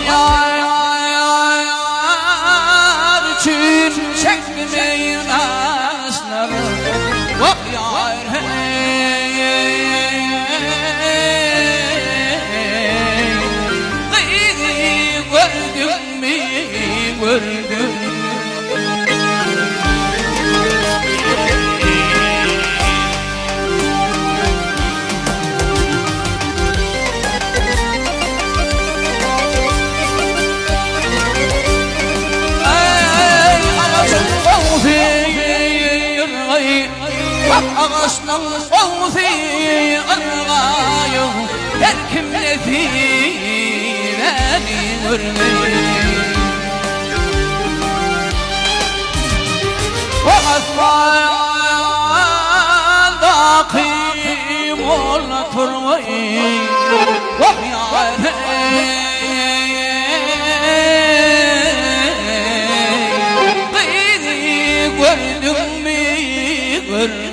yar için çekmeyin asları. Bak yar gördün mü gördün. Ağaçtan olsa argayım her kim nefireni görmeyi. O asfalda kim ola turmayı. Oh yar gördün mü gördün.